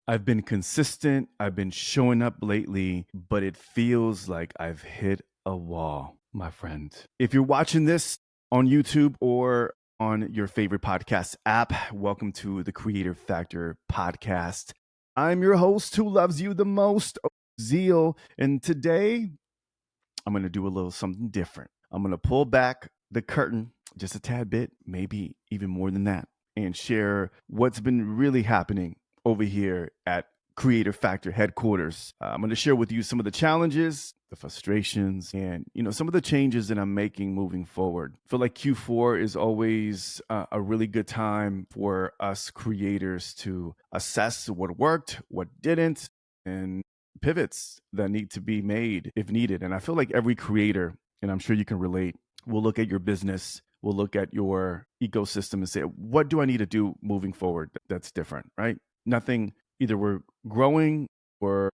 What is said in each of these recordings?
I've been consistent. I've been showing up lately, but it feels like I've hit a wall, my friend. If you're watching this on YouTube or on your favorite podcast app, welcome to the Creator Factor podcast. I'm your host who loves you the most, Ozeal. And today I'm going to do a little something different. I'm going to pull back the curtain just a tad bit, maybe even more than that, and share what's been really happening over here at Creator Factor headquarters. I'm going to share with you some of the challenges, the frustrations, and some of the changes that I'm making moving forward. I feel like Q4 is always a really good time for us creators to assess what worked, what didn't, and pivots that need to be made if needed. And I feel like every creator, and I'm sure you can relate, will look at your business, will look at your ecosystem and say, what do I need to do moving forward that's different, right? Nothing, either we're growing or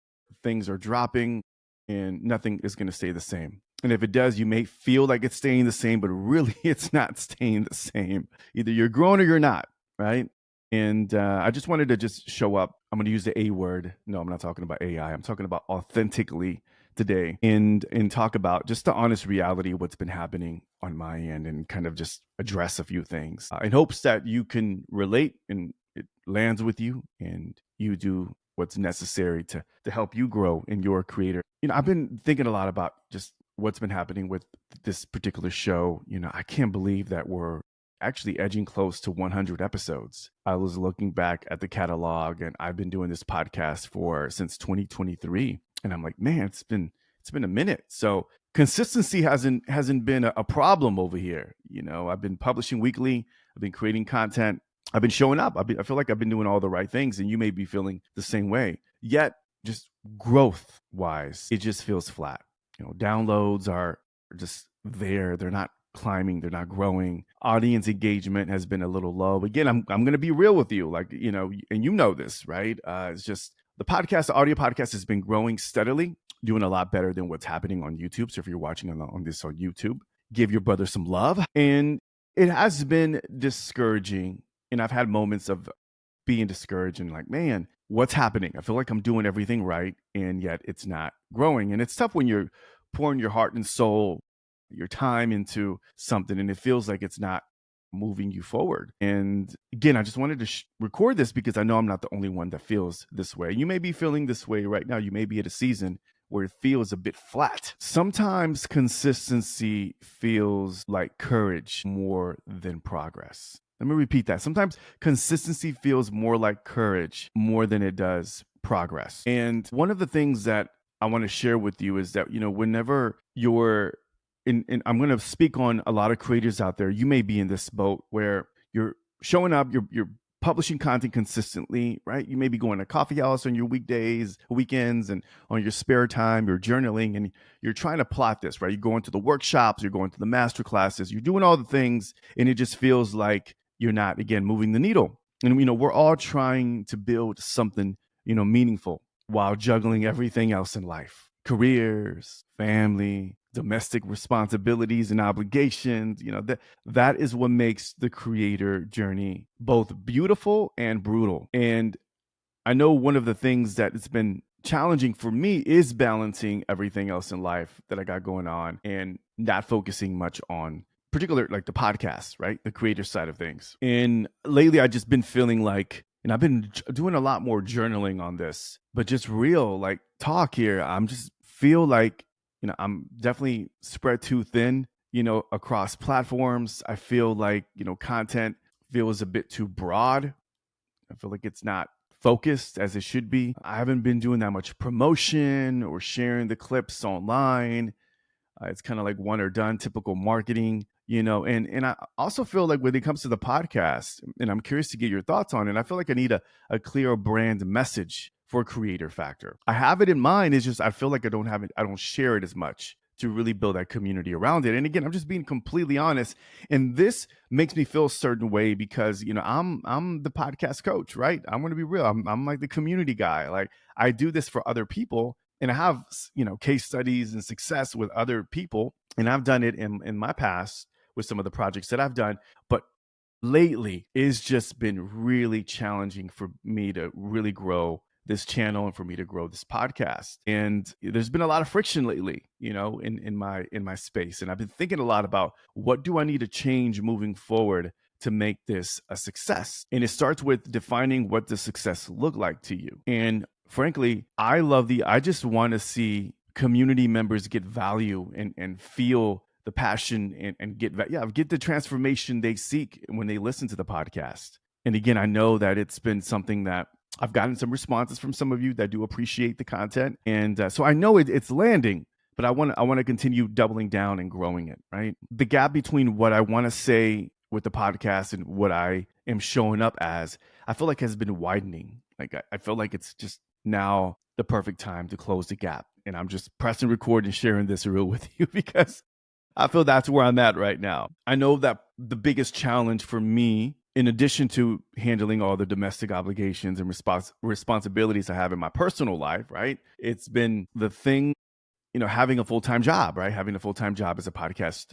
things are dropping and nothing is going to stay the same. And if it does, you may feel like it's staying the same, but really it's not staying the same. Either you're growing or you're not, right? And I just wanted to just show up. I'm going to use the A word. No, I'm not talking about AI. I'm talking about authentically today and talk about just the honest reality of what's been happening on my end and kind of just address a few things in hopes that you can relate and it lands with you and you do what's necessary to help you grow in your creator. I've been thinking a lot about just what's been happening with this particular show. I can't believe that we're actually edging close to 100 episodes. I was looking back at the catalog and I've been doing this podcast since 2023. And I'm like, man, it's been a minute. So consistency hasn't been a problem over here. I've been publishing weekly. I've been creating content. I've been showing up. I feel like I've been doing all the right things, and you may be feeling the same way. Yet, just growth wise, it just feels flat. Downloads are just there. They're not climbing. They're not growing. Audience engagement has been a little low. Again, I'm going to be real with you, like, and this, right? It's just the audio podcast has been growing steadily, doing a lot better than what's happening on YouTube. So if you're watching on YouTube, give your brother some love. And it has been discouraging. And I've had moments of being discouraged and like, man, what's happening? I feel like I'm doing everything right, and yet it's not growing. And it's tough when you're pouring your heart and soul, your time into something, and it feels like it's not moving you forward. And again, I just wanted to record this because I know I'm not the only one that feels this way. You may be feeling this way right now. You may be at a season where it feels a bit flat. Sometimes consistency feels like courage more than progress. Let me repeat that. Sometimes consistency feels more like courage more than it does progress. And one of the things that I want to share with you is that, whenever you're and I'm going to speak on a lot of creators out there, you may be in this boat where you're showing up, you're publishing content consistently, right? You may be going to coffee house on your weekdays, weekends, and on your spare time, you're journaling and you're trying to plot this, right? You're going to the workshops, you're going to the master classes, you're doing all the things, and it just feels like you're not, again, moving the needle. And, we're all trying to build something, meaningful while juggling everything else in life, careers, family, domestic responsibilities and obligations. That is what makes the creator journey both beautiful and brutal. And I know one of the things that it's been challenging for me is balancing everything else in life that I got going on and not focusing much on particular, like the podcast, right? The creator side of things. And lately I just been feeling like, and I've been doing a lot more journaling on this, but just real like talk here. I'm just feel like, I'm definitely spread too thin, across platforms. I feel like, content feels a bit too broad. I feel like it's not focused as it should be. I haven't been doing that much promotion or sharing the clips online. It's kind of like one or done, typical marketing, and I also feel like when it comes to the podcast, and I'm curious to get your thoughts on it, I feel like I need a clear brand message for Creator Factor. I have it in mind. It's just I feel like I don't have it. I don't share it as much to really build that community around it. And again, I'm just being completely honest. And this makes me feel a certain way because, I'm the podcast coach, right? I'm going to be real. I'm like the community guy. Like I do this for other people. And I have, case studies and success with other people. And I've done it in my past with some of the projects that I've done. But lately, it's just been really challenging for me to really grow this channel and for me to grow this podcast. And there's been a lot of friction lately, in my space. And I've been thinking a lot about what do I need to change moving forward to make this a success. And it starts with defining what does success look like to you. And frankly, I just want to see community members get value and feel the passion and get the transformation they seek when they listen to the podcast. And again, I know that it's been something that I've gotten some responses from some of you that do appreciate the content. And so I know it's landing, but I want to continue doubling down and growing it, right? The gap between what I want to say with the podcast and what I am showing up as, I feel like has been widening. Like I feel like it's just now the perfect time to close the gap. And I'm just pressing record and sharing this reel with you because I feel that's where I'm at right now. I know that the biggest challenge for me, in addition to handling all the domestic obligations and responsibilities I have in my personal life, right? It's been the thing, having a full-time job, right? Having a full-time job as a podcast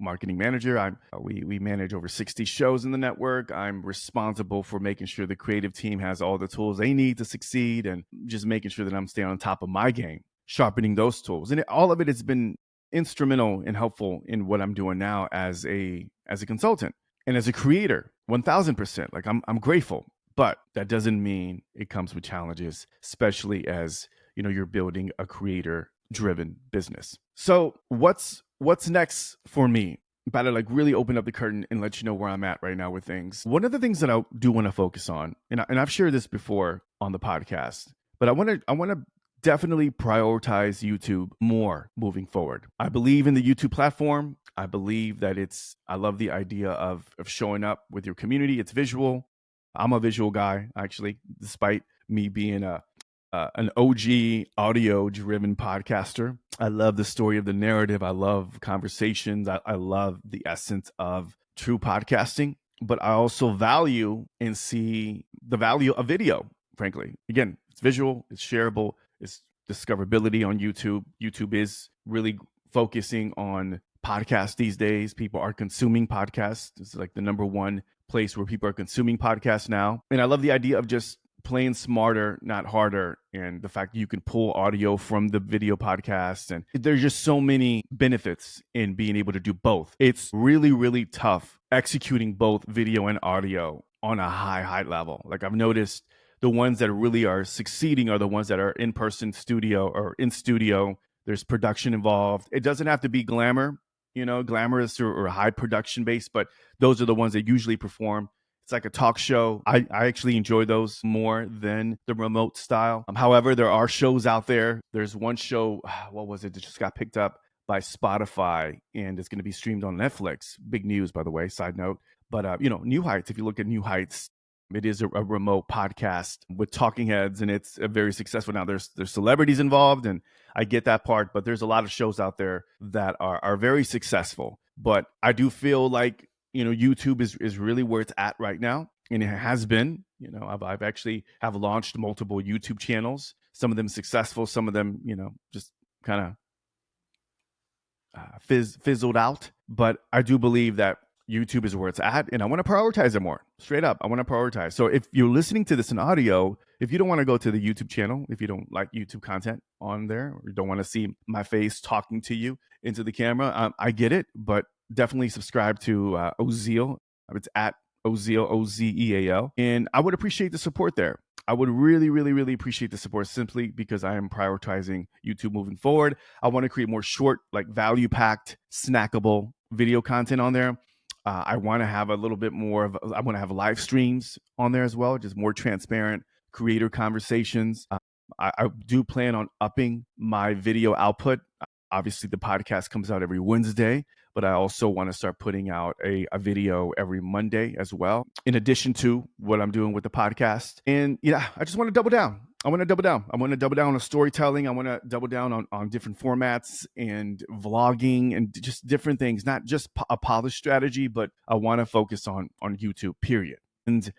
marketing manager. We manage over 60 shows in the network. I'm responsible for making sure the creative team has all the tools they need to succeed and just making sure that I'm staying on top of my game, sharpening those tools. And all of it has been instrumental and helpful in what I'm doing now as a consultant and as a creator. 1000%. Like I'm grateful, but that doesn't mean it comes with challenges, especially as you're building a creator driven business. So what's next for me? About to like really open up the curtain and let you know where I'm at right now with things. One of the things that I do want to focus on, and I've shared this before on the podcast, but I want to definitely prioritize YouTube more moving forward. I believe in the YouTube platform. I believe that I love the idea of showing up with your community. It's visual. I'm a visual guy, actually, despite me being an OG audio driven podcaster. I love the story of the narrative. I love conversations. I love the essence of true podcasting, but I also value and see the value of video, frankly. Again, it's visual, it's shareable, it's discoverability on YouTube. YouTube is really focusing on podcasts these days. People are consuming podcasts. It's like the number one place where people are consuming podcasts now. And I love the idea of just playing smarter, not harder. And the fact that you can pull audio from the video podcast. And there's just so many benefits in being able to do both. It's really, really tough executing both video and audio on a high level. Like I've noticed the ones that really are succeeding are the ones that are in-person studio or in studio. There's production involved. It doesn't have to be glamorous or high production based, but those are the ones that usually perform. It's like a talk show. I actually enjoy those more than the remote style. However, there are shows out there. There's one show, what was it, that just got picked up by Spotify and it's going to be streamed on Netflix. Big news, by the way, side note. But, New Heights, if you look at New Heights, it is a remote podcast with talking heads and it's very successful. Now there's celebrities involved and I get that part, but there's a lot of shows out there that are very successful. But I do feel like, YouTube is really where it's at right now. And it has been, I've actually have launched multiple YouTube channels, some of them successful, some of them, just kind of fizzled out. But I do believe that YouTube is where it's at, and I want to prioritize it more. Straight up, I want to prioritize. So if you're listening to this in audio, if you don't want to go to the YouTube channel, if you don't like YouTube content on there, or you don't want to see my face talking to you into the camera, I get it, but definitely subscribe to Ozeal. It's at Ozeal, Ozeal, and I would appreciate the support there. I would really, really, really appreciate the support simply because I am prioritizing YouTube moving forward. I want to create more short, like value-packed, snackable video content on there. I want to have a little bit more of, I want to have live streams on there as well, just more transparent creator conversations. I do plan on upping my video output. Obviously, the podcast comes out every Wednesday, but I also want to start putting out a video every Monday as well, in addition to what I'm doing with the podcast. And I just want to double down. I want to double down on storytelling. I want to double down on different formats and vlogging and just different things, not just a polished strategy, but I want to focus on YouTube, period. And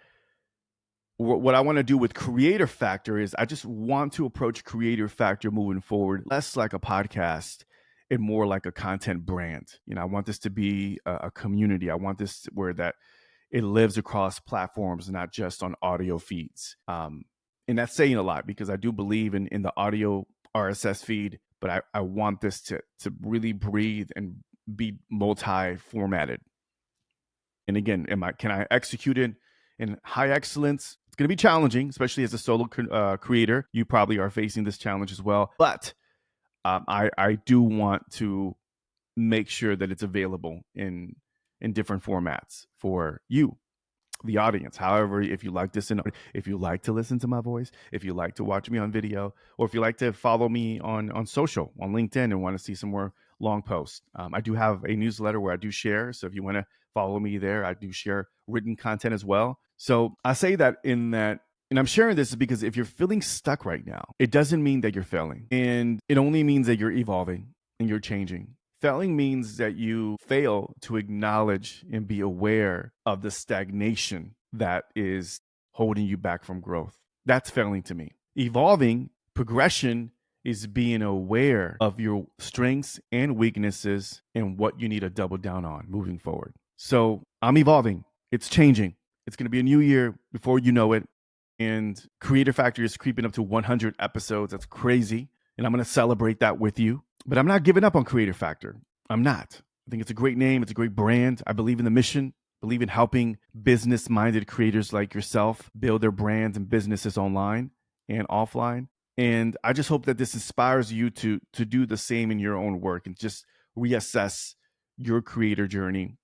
what I want to do with Creator Factor is I just want to approach Creator Factor moving forward less like a podcast and more like a content brand. I want this to be a community. I want this where that it lives across platforms, not just on audio feeds. And that's saying a lot because I do believe in the audio RSS feed, but I want this to really breathe and be multi-formatted. And again, can I execute it in high excellence? It's going to be challenging, especially as a solo creator. You probably are facing this challenge as well. But I do want to make sure that it's available in different formats for you, the audience. However, if you like this, if you like to listen to my voice, if you like to watch me on video, or if you like to follow me on social, on LinkedIn, and want to see some more long posts, I do have a newsletter where I do share. So if you want to follow me there, I do share written content as well. So I say that and I'm sharing this because if you're feeling stuck right now, it doesn't mean that you're failing, and it only means that you're evolving and you're changing. Failing means that you fail to acknowledge and be aware of the stagnation that is holding you back from growth. That's failing to me. Evolving, progression, is being aware of your strengths and weaknesses and what you need to double down on moving forward. So I'm evolving. It's changing. It's going to be a new year before you know it. And Creator Factory is creeping up to 100 episodes. That's crazy. And I'm going to celebrate that with you. But I'm not giving up on Creator Factor. I'm not. I think it's a great name. It's a great brand. I believe in the mission. Believe in helping business-minded creators like yourself build their brands and businesses online and offline. And I just hope that this inspires you to do the same in your own work and just reassess your creator journey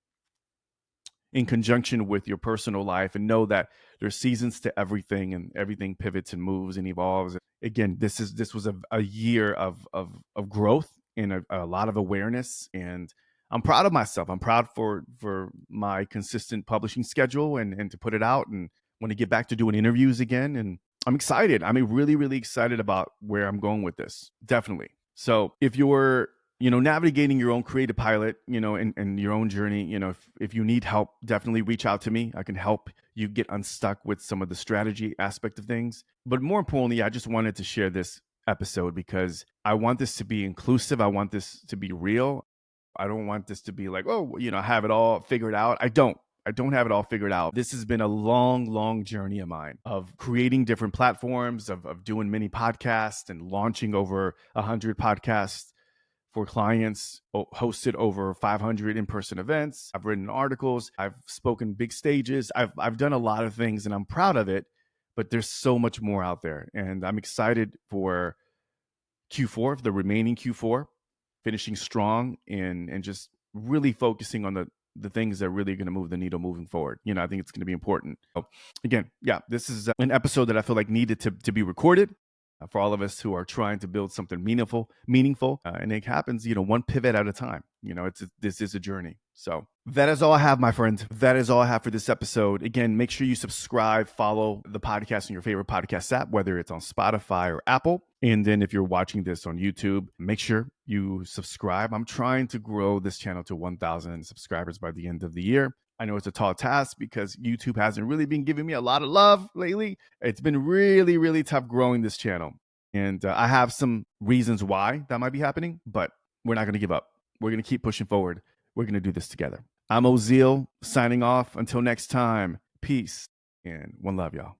in conjunction with your personal life, and know that there's seasons to everything, and everything pivots and moves and evolves. Again, this was a year of growth and a lot of awareness, and I'm proud of myself. I'm proud for my consistent publishing schedule and to put it out, and want to get back to doing interviews again. And I'm excited. I'm really, really excited about where I'm going with this. Definitely. So if you're navigating your own creative pilot, and your own journey, if you need help, definitely reach out to me. I can help you get unstuck with some of the strategy aspect of things. But more importantly, I just wanted to share this episode because I want this to be inclusive. I want this to be real. I don't want this to be like, oh, I have it all figured out. I don't have it all figured out. This has been a long, long journey of mine of creating different platforms, of doing many podcasts and launching over 100 podcasts for clients, hosted over 500 in-person events. I've written articles. I've spoken big stages. I've done a lot of things, and I'm proud of it. But there's so much more out there, and I'm excited for Q4, the remaining Q4, finishing strong and just really focusing on the things that are really going to move the needle moving forward. I think it's going to be important. So again, this is an episode that I feel like needed to be recorded for all of us who are trying to build something meaningful, and it happens, one pivot at a time. This is a journey. So that is all I have, my friend. That is all I have for this episode. Again, make sure you subscribe, follow the podcast in your favorite podcast app, whether it's on Spotify or Apple. And then if you're watching this on YouTube, make sure you subscribe. I'm trying to grow this channel to 1,000 subscribers by the end of the year. I know it's a tall task because YouTube hasn't really been giving me a lot of love lately. It's been really, really tough growing this channel. And I have some reasons why that might be happening, but we're not going to give up. We're going to keep pushing forward. We're going to do this together. I'm Ozeal, signing off. Until next time, peace and one love, y'all.